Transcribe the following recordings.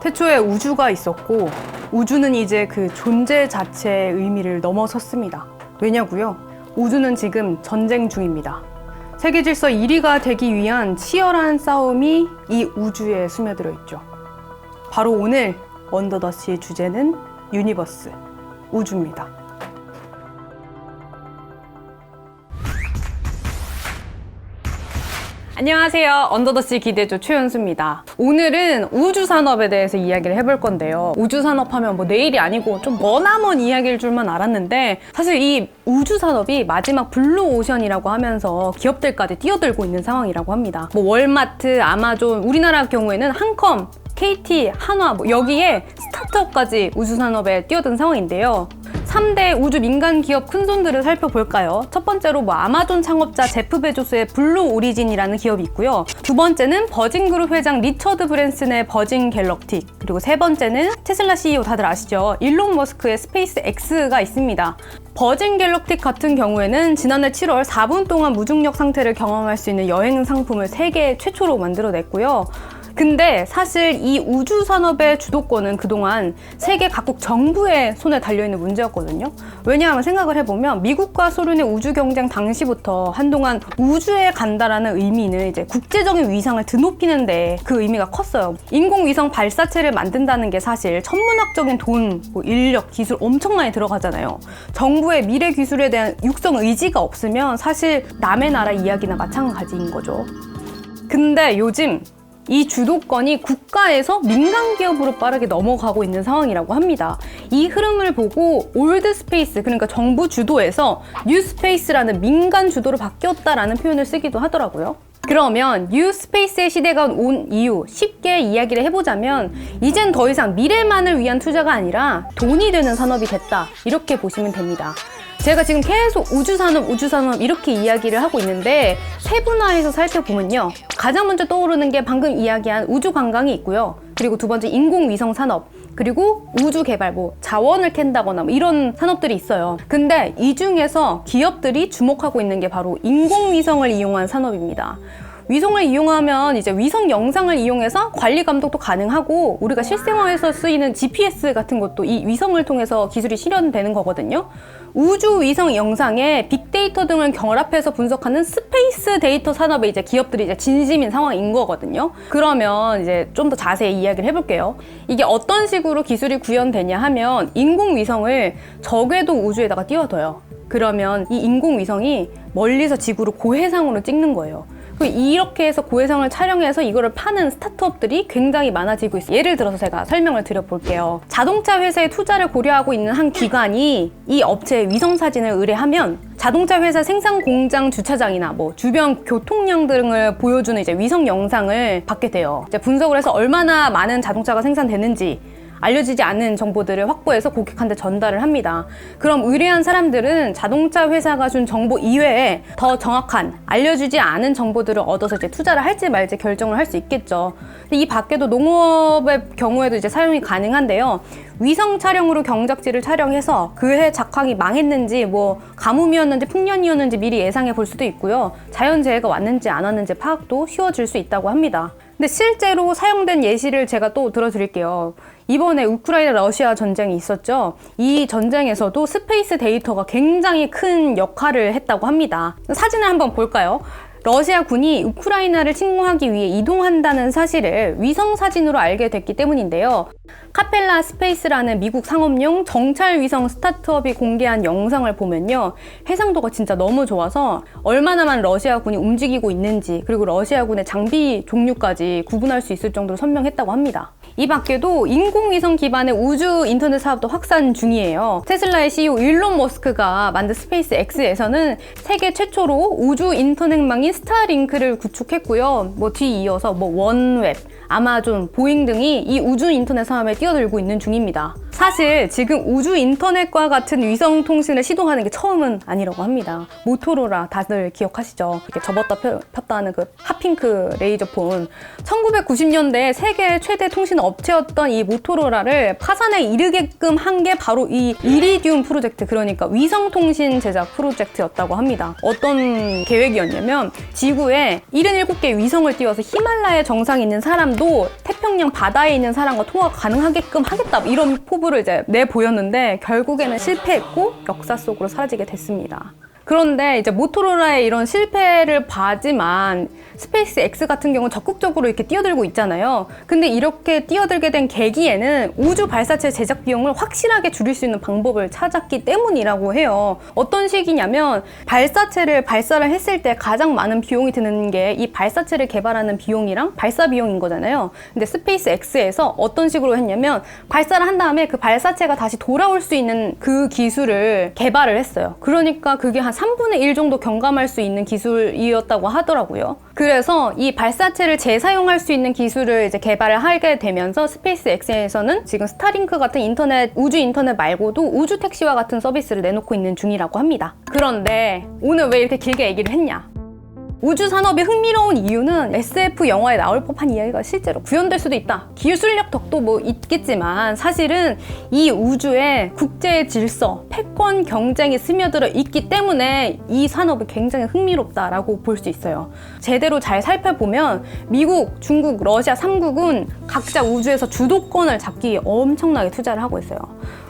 태초에 우주가 있었고 우주는 이제 그 존재 자체의 의미를 넘어섰습니다. 왜냐고요? 우주는 지금 전쟁 중입니다. 세계 질서 1위가 되기 위한 치열한 싸움이 이 우주에 스며들어 있죠. 바로 오늘 언더더시의 주제는 유니버스, 우주입니다. 안녕하세요. 언더더시 기대조 최연수입니다. 오늘은 우주산업에 대해서 이야기를 해볼 건데요. 우주산업하면 뭐 내일이 아니고 좀 머나먼 이야기일 줄만 알았는데 사실 이 우주산업이 마지막 블루오션이라고 하면서 기업들까지 뛰어들고 있는 상황이라고 합니다. 뭐 월마트, 아마존, 우리나라 경우에는 한컴, KT, 한화 여기에 스타트업까지 우주산업에 뛰어든 상황인데요. 3대 우주 민간 기업 큰손들을 살펴볼까요? 첫 번째로 아마존 창업자 제프 베조스의 블루 오리진이라는 기업이 있고요. 두 번째는 버진그룹 회장 리처드 브랜슨의 버진 갤럭틱, 그리고 세 번째는 테슬라 CEO 다들 아시죠? 일론 머스크의 스페이스 X가 있습니다. 버진 갤럭틱 같은 경우에는 지난해 7월 4분 동안 무중력 상태를 경험할 수 있는 여행 상품을 세계 최초로 만들어냈고요. 근데 사실 이 우주 산업의 주도권은 그동안 세계 각국 정부의 손에 달려있는 문제였거든요. 왜냐하면 생각을 해보면 미국과 소련의 우주 경쟁 당시부터 한동안 우주에 간다라는 의미는 이제 국제적인 위상을 드높이는데 그 의미가 컸어요. 인공위성 발사체를 만든다는 게 사실 천문학적인 돈, 인력, 기술 엄청 많이 들어가잖아요. 정부의 미래 기술에 대한 육성 의지가 없으면 사실 남의 나라 이야기나 마찬가지인 거죠. 근데 요즘 이 주도권이 국가에서 민간 기업으로 빠르게 넘어가고 있는 상황이라고 합니다. 이 흐름을 보고 올드 스페이스, 그러니까 정부 주도에서 뉴 스페이스라는 민간 주도로 바뀌었다라는 표현을 쓰기도 하더라고요. 그러면 뉴 스페이스의 시대가 온 이유 쉽게 이야기를 해보자면 이젠 더 이상 미래만을 위한 투자가 아니라 돈이 되는 산업이 됐다, 이렇게 보시면 됩니다. 제가 지금 계속 우주산업 이렇게 이야기를 하고 있는데 세분화해서 살펴보면요, 가장 먼저 떠오르는 게 방금 이야기한 우주관광이 있고요. 그리고 두 번째 인공위성 산업, 그리고 우주 개발, 자원을 캔다거나 이런 산업들이 있어요. 근데 이 중에서 기업들이 주목하고 있는 게 바로 인공위성을 이용한 산업입니다. 위성을 이용하면 이제 위성 영상을 이용해서 관리 감독도 가능하고 우리가 실생활에서 쓰이는 GPS 같은 것도 이 위성을 통해서 기술이 실현되는 거거든요. 우주 위성 영상에 빅데이터 등을 결합해서 분석하는 스페이스 데이터 산업에 이제 기업들이 이제 진심인 상황인 거거든요. 그러면 이제 좀 더 자세히 이야기를 해볼게요. 이게 어떤 식으로 기술이 구현되냐 하면 인공위성을 적외도 우주에다가 띄워둬요. 그러면 이 인공위성이 멀리서 지구로 고해상으로 찍는 거예요. 이렇게 해서 고해상을 촬영해서 이거를 파는 스타트업들이 굉장히 많아지고 있어요. 예를 들어서 제가 설명을 드려볼게요. 자동차 회사에 투자를 고려하고 있는 한 기관이 이 업체에 위성 사진을 의뢰하면 자동차 회사 생산 공장 주차장이나 주변 교통량 등을 보여주는 이제 위성 영상을 받게 돼요. 이제 분석을 해서 얼마나 많은 자동차가 생산되는지 알려지지 않은 정보들을 확보해서 고객한테 전달을 합니다. 그럼 의뢰한 사람들은 자동차 회사가 준 정보 이외에 더 정확한 알려주지 않은 정보들을 얻어서 이제 투자를 할지 말지 결정을 할 수 있겠죠. 근데 이 밖에도 농업의 경우에도 이제 사용이 가능한데요. 위성 촬영으로 경작지를 촬영해서 그해 작황이 망했는지 가뭄이었는지 풍년이었는지 미리 예상해 볼 수도 있고요. 자연재해가 왔는지 안 왔는지 파악도 쉬워질 수 있다고 합니다. 근데 실제로 사용된 예시를 제가 또 들어드릴게요. 이번에 우크라이나 러시아 전쟁이 있었죠. 이 전쟁에서도 스페이스 데이터가 굉장히 큰 역할을 했다고 합니다. 사진을 한번 볼까요? 러시아 군이 우크라이나를 침공하기 위해 이동한다는 사실을 위성 사진으로 알게 됐기 때문인데요. 카펠라 스페이스라는 미국 상업용 정찰 위성 스타트업이 공개한 영상을 보면요, 해상도가 진짜 너무 좋아서 얼마나 많은 러시아 군이 움직이고 있는지, 그리고 러시아 군의 장비 종류까지 구분할 수 있을 정도로 선명했다고 합니다. 이 밖에도 인공위성 기반의 우주 인터넷 사업도 확산 중이에요. 테슬라의 CEO 일론 머스크가 만든 스페이스 X에서는 세계 최초로 우주 인터넷망인 스타링크를 구축했고요. 뒤이어서 원웹, 아마존, 보잉 등이 이 우주 인터넷 사업에 뛰어들고 있는 중입니다. 사실 지금 우주 인터넷과 같은 위성 통신을 시도하는 게 처음은 아니라고 합니다. 모토로라 다들 기억하시죠? 이렇게 접었다 폈다 하는 그 핫핑크 레이저폰. 1990년대 세계 최대 통신 업체였던 이 모토로라를 파산에 이르게끔 한 게 바로 이 이리듐 프로젝트, 그러니까 위성 통신 제작 프로젝트였다고 합니다. 어떤 계획이었냐면 지구에 77개의 위성을 띄워서 히말라야 정상에 있는 사람들 나도 태평양 바다에 있는 사람과 통화가 가능하게끔 하겠다 이런 포부를 이제 내보였는데 결국에는 실패했고 역사 속으로 사라지게 됐습니다. 그런데 이제 모토로라의 이런 실패를 봐지만 스페이스 X 같은 경우는 적극적으로 이렇게 뛰어들고 있잖아요. 근데 이렇게 뛰어들게 된 계기에는 우주 발사체 제작 비용을 확실하게 줄일 수 있는 방법을 찾았기 때문이라고 해요. 어떤 식이냐면 발사체를 발사를 했을 때 가장 많은 비용이 드는 게 이 발사체를 개발하는 비용이랑 발사 비용인 거잖아요. 근데 스페이스 X에서 어떤 식으로 했냐면 발사를 한 다음에 그 발사체가 다시 돌아올 수 있는 그 기술을 개발을 했어요. 그러니까 그게 한 3분의 1 정도 경감할 수 있는 기술이었다고 하더라고요. 그래서 이 발사체를 재사용할 수 있는 기술을 이제 개발을 하게 되면서 스페이스 X에서는 지금 스타링크 같은 인터넷, 우주 인터넷 말고도 우주 택시와 같은 서비스를 내놓고 있는 중이라고 합니다. 그런데 오늘 왜 이렇게 길게 얘기를 했냐? 우주 산업이 흥미로운 이유는 SF 영화에 나올 법한 이야기가 실제로 구현될 수도 있다. 기술력 덕도 뭐 있겠지만 사실은 이 우주에 국제 질서, 패권 경쟁이 스며들어 있기 때문에 이 산업이 굉장히 흥미롭다라고 볼 수 있어요. 제대로 잘 살펴보면 미국, 중국, 러시아 3국은 각자 우주에서 주도권을 잡기 위해 엄청나게 투자를 하고 있어요.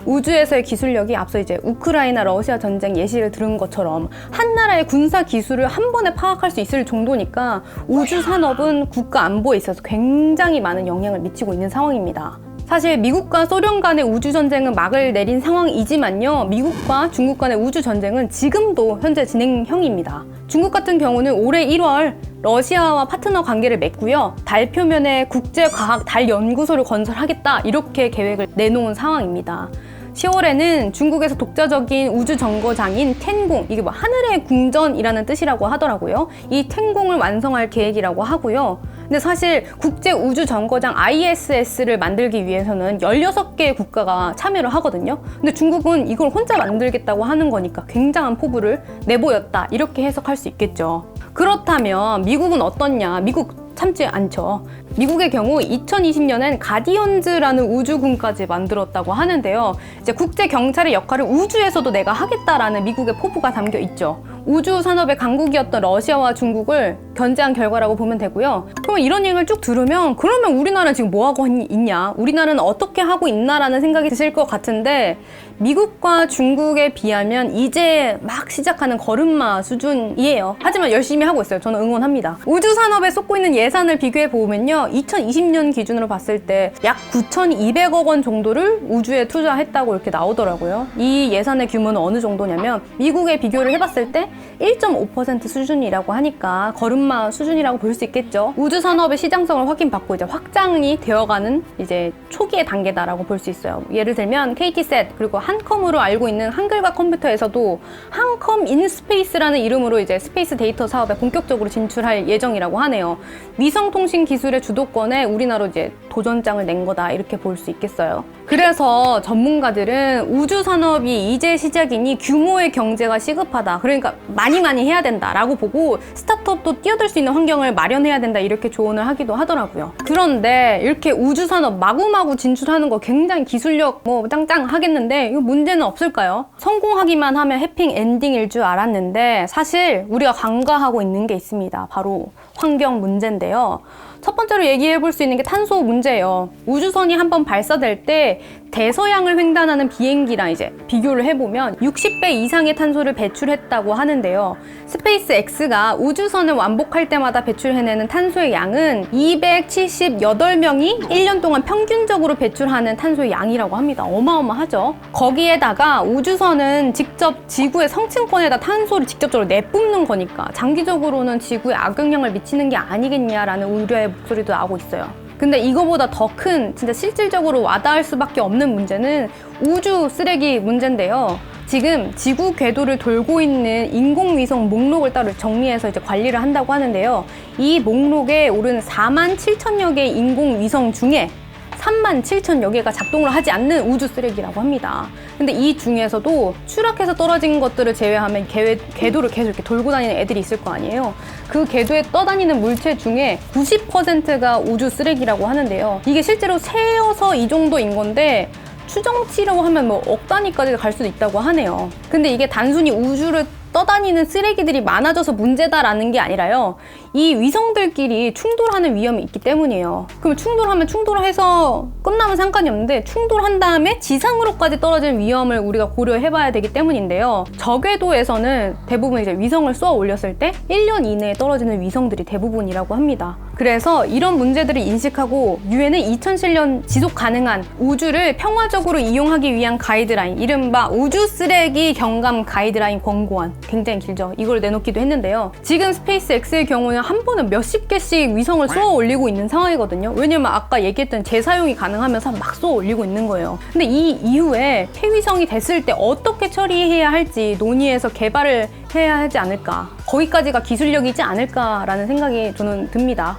우주에서의 기술력이 앞서 이제 우크라이나 러시아 전쟁 예시를 들은 것처럼 한 나라의 군사 기술을 한 번에 파악할 수 있을 정도니까 우주 산업은 국가 안보에 있어서 굉장히 많은 영향을 미치고 있는 상황입니다. 사실 미국과 소련 간의 우주 전쟁은 막을 내린 상황이지만요, 미국과 중국 간의 우주 전쟁은 지금도 현재 진행형입니다. 중국 같은 경우는 올해 1월 러시아와 파트너 관계를 맺고요, 달 표면에 국제과학 달 연구소를 건설하겠다 이렇게 계획을 내놓은 상황입니다. 10월에는 중국에서 독자적인 우주 정거장인 텐공, 이게 뭐 하늘의 궁전이라는 뜻이라고 하더라고요. 이 텐공을 완성할 계획이라고 하고요. 근데 사실 국제 우주 정거장 ISS를 만들기 위해서는 16개의 국가가 참여를 하거든요. 근데 중국은 이걸 혼자 만들겠다고 하는 거니까 굉장한 포부를 내보였다, 이렇게 해석할 수 있겠죠. 그렇다면 미국은 어떻냐? 미국 참지 않죠. 미국의 경우 2020년엔 가디언즈라는 우주군까지 만들었다고 하는데요. 이제 국제 경찰의 역할을 우주에서도 내가 하겠다라는 미국의 포부가 담겨 있죠. 우주 산업의 강국이었던 러시아와 중국을 견제한 결과라고 보면 되고요. 그럼 이런 얘기를 쭉 들으면 그러면 우리나라는 지금 뭐 하고 있냐? 우리나라는 어떻게 하고 있나라는 생각이 드실 것 같은데, 미국과 중국에 비하면 이제 막 시작하는 걸음마 수준이에요. 하지만 열심히 하고 있어요. 저는 응원합니다. 우주 산업에 쏟고 있는 예산을 비교해 보면요, 2020년 기준으로 봤을 때 약 9,200억 원 정도를 우주에 투자했다고 이렇게 나오더라고요. 이 예산의 규모는 어느 정도냐면 미국에 비교를 해봤을 때 1.5% 수준이라고 하니까 걸음마 수준이라고 볼 수 있겠죠. 우주 산업의 시장성을 확인받고 이제 확장이 되어가는 이제 초기의 단계다라고 볼 수 있어요. 예를 들면 KT셋, 그리고 한컴으로 알고 있는 한글과 컴퓨터에서도 한컴 인스페이스라는 이름으로 이제 스페이스 데이터 사업에 본격적으로 진출할 예정이라고 하네요. 위성통신 기술의 주도권에 우리나라로 이제 도전장을 낸 거다, 이렇게 볼 수 있겠어요. 그래서 전문가들은 우주 산업이 이제 시작이니 규모의 경제가 시급하다, 그러니까 많이 해야 된다라고 보고 스타트업도 뛰어들 수 있는 환경을 마련해야 된다, 이렇게 조언을 하기도 하더라고요. 그런데 이렇게 우주 산업 마구마구 진출하는 거 굉장히 기술력 뭐 짱짱 하겠는데 이거 문제는 없을까요? 성공하기만 하면 해피 엔딩일 줄 알았는데 사실 우리가 간과하고 있는 게 있습니다. 바로 환경 문제인데요. 첫 번째로 얘기해 볼 수 있는 게 탄소 문제예요. 우주선이 한번 발사될 때 대서양을 횡단하는 비행기랑 이제 비교를 해보면 60배 이상의 탄소를 배출했다고 하는데요. 스페이스 X가 우주선을 완복할 때마다 배출해내는 탄소의 양은 278명이 1년 동안 평균적으로 배출하는 탄소의 양이라고 합니다. 어마어마하죠. 거기에다가 우주선은 직접 지구의 성층권에다 탄소를 직접적으로 내뿜는 거니까 장기적으로는 지구에 악영향을 미치는 게 아니겠냐라는 우려의 목소리도 나오고 있어요. 근데 이거보다 더 큰, 진짜 실질적으로 와닿을 수밖에 없는 문제는 우주 쓰레기 문제인데요. 지금 지구 궤도를 돌고 있는 인공위성 목록을 따로 정리해서 이제 관리를 한다고 하는데요. 이 목록에 오른 47,000여 개의 인공위성 중에 37,000여 개가 작동을 하지 않는 우주 쓰레기라고 합니다. 근데 이 중에서도 추락해서 떨어진 것들을 제외하면 궤도를 계속 이렇게 돌고 다니는 애들이 있을 거 아니에요. 그 궤도에 떠다니는 물체 중에 90%가 우주 쓰레기라고 하는데요. 이게 실제로 세어서 이 정도인 건데 추정치라고 하면 뭐 억 단위까지 갈 수도 있다고 하네요. 근데 이게 단순히 우주를 떠다니는 쓰레기들이 많아져서 문제다라는 게 아니라요. 이 위성들끼리 충돌하는 위험이 있기 때문이에요. 그럼 충돌하면 충돌해서 끝나면 상관이 없는데 충돌한 다음에 지상으로까지 떨어질 위험을 우리가 고려해봐야 되기 때문인데요. 저궤도에서는 대부분 이제 위성을 쏘아 올렸을 때 1년 이내에 떨어지는 위성들이 대부분이라고 합니다. 그래서 이런 문제들을 인식하고 유엔은 2007년 지속 가능한 우주를 평화적으로 이용하기 위한 가이드라인, 이른바 우주 쓰레기 경감 가이드라인 권고안, 굉장히 길죠. 이걸 내놓기도 했는데요. 지금 스페이스 X의 경우는 한 번에 몇십 개씩 위성을 쏘아 올리고 있는 상황이거든요. 왜냐면 아까 얘기했던 재사용이 가능하면서 막 쏘아 올리고 있는 거예요. 근데 이 이후에 폐위성이 됐을 때 어떻게 처리해야 할지 논의해서 개발을 해야 하지 않을까, 거기까지가 기술력이지 않을까라는 생각이 저는 듭니다.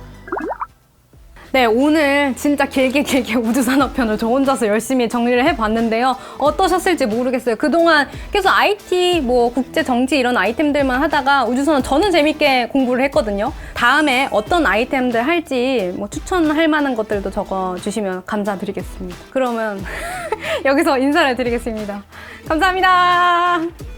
네, 오늘 진짜 길게 우주산업편을 저 혼자서 열심히 정리를 해봤는데요. 어떠셨을지 모르겠어요. 그동안 계속 IT, 뭐 국제 정치 이런 아이템들만 하다가 우주산업 저는 재밌게 공부를 했거든요. 다음에 어떤 아이템들 할지 뭐 추천할 만한 것들도 적어주시면 감사드리겠습니다. 그러면 여기서 인사를 드리겠습니다. 감사합니다.